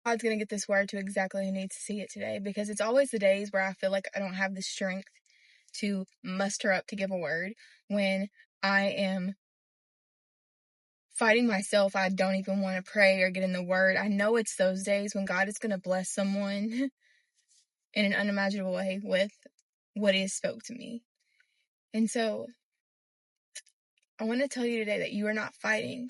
God's going to get this word to exactly who needs to see it today, because it's always the days where I feel like I don't have the strength to muster up to give a word. When I am fighting myself, I don't even want to pray or get in the word. I know it's those days when God is going to bless someone in an unimaginable way with what he has spoke to me. And so I want to tell you today that you are not fighting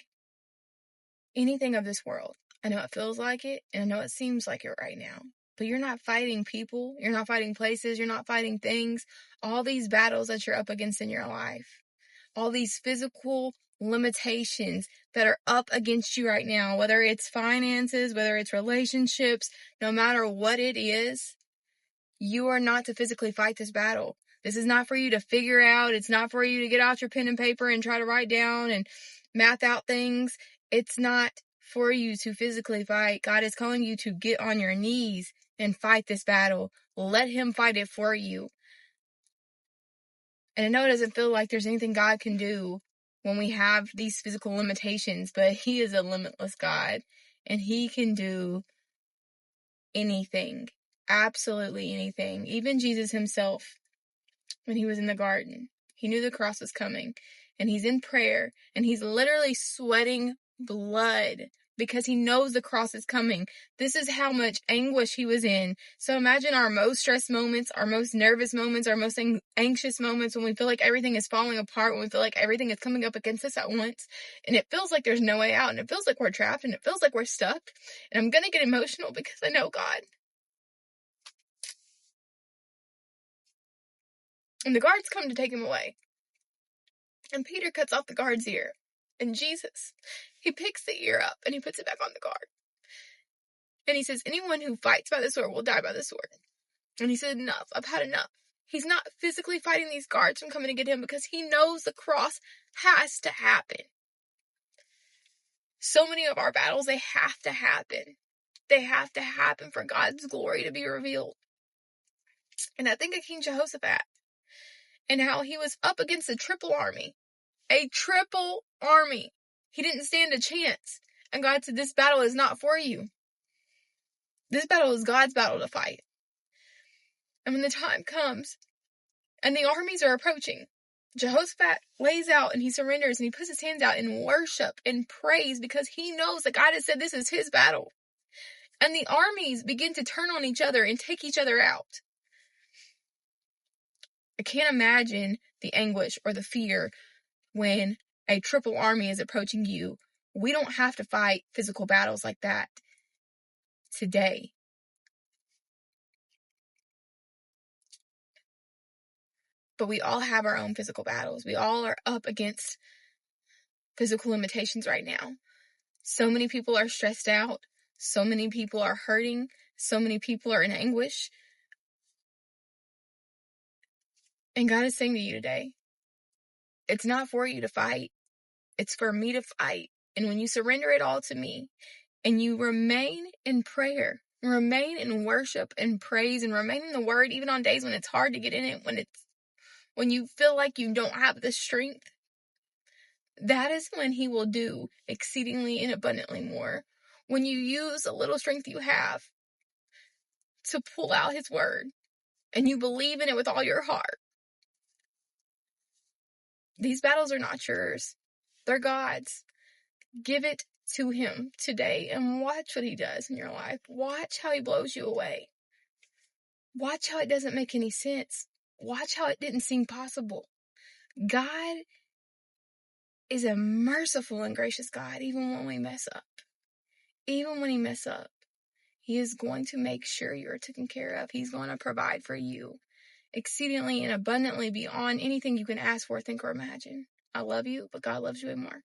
anything of this world. I know it feels like it, and I know it seems like it right now. But you're not fighting people. You're not fighting places. You're not fighting things. All these battles that you're up against in your life. All these physical limitations that are up against you right now. Whether it's finances, whether it's relationships, no matter what it is, you are not to physically fight this battle. This is not for you to figure out. It's not for you to get out your pen and paper and try to write down and math out things. It's not for you to physically fight. God is calling you to get on your knees and fight this battle. Let him fight it for you. And I know it doesn't feel like there's anything God can do when we have these physical limitations, but he is a limitless God, and he can do anything. Absolutely anything. Even Jesus himself, when he was in the garden, he knew the cross was coming, and he's in prayer, and he's literally sweating blood because he knows the cross is coming. This is how much anguish he was in. So imagine our most stressed moments, our most nervous moments, our most anxious moments, when we feel like everything is falling apart, when we feel like everything is coming up against us at once, and it feels like there's no way out, and it feels like we're trapped, and it feels like we're stuck. And I'm going to get emotional because I know God. And the guards come to take him away. And Peter cuts off the guard's ear. And Jesus, he picks the ear up and he puts it back on the guard. And he says, anyone who fights by the sword will die by the sword. And he said, enough. I've had enough. He's not physically fighting these guards from coming to get him because he knows the cross has to happen. So many of our battles, they have to happen. They have to happen for God's glory to be revealed. And I think of King Jehoshaphat and how he was up against a triple army. A triple army. He didn't stand a chance. And God said, this battle is not for you. This battle is God's battle to fight. And when the time comes and the armies are approaching, Jehoshaphat lays out and he surrenders and he puts his hands out in worship and praise because he knows that God has said this is his battle. And the armies begin to turn on each other and take each other out. I can't imagine the anguish or the fear when a triple army is approaching you. We don't have to fight physical battles like that today. But we all have our own physical battles. We all are up against physical limitations right now. So many people are stressed out. So many people are hurting. So many people are in anguish. And God is saying to you today, it's not for you to fight. It's for me to fight. And when you surrender it all to me and you remain in prayer, remain in worship and praise, and remain in the word, even on days when it's hard to get in it, when you feel like you don't have the strength, that is when he will do exceedingly and abundantly more. When you use the little strength you have to pull out his word and you believe in it with all your heart. These battles are not yours. They're God's. Give it to him today and watch what he does in your life. Watch how he blows you away. Watch how it doesn't make any sense. Watch how it didn't seem possible. God is a merciful and gracious God, even when we mess up. Even when he mess up, he is going to make sure you're taken care of. He's going to provide for you exceedingly and abundantly beyond anything you can ask for, think, or imagine. I love you, but God loves you way more.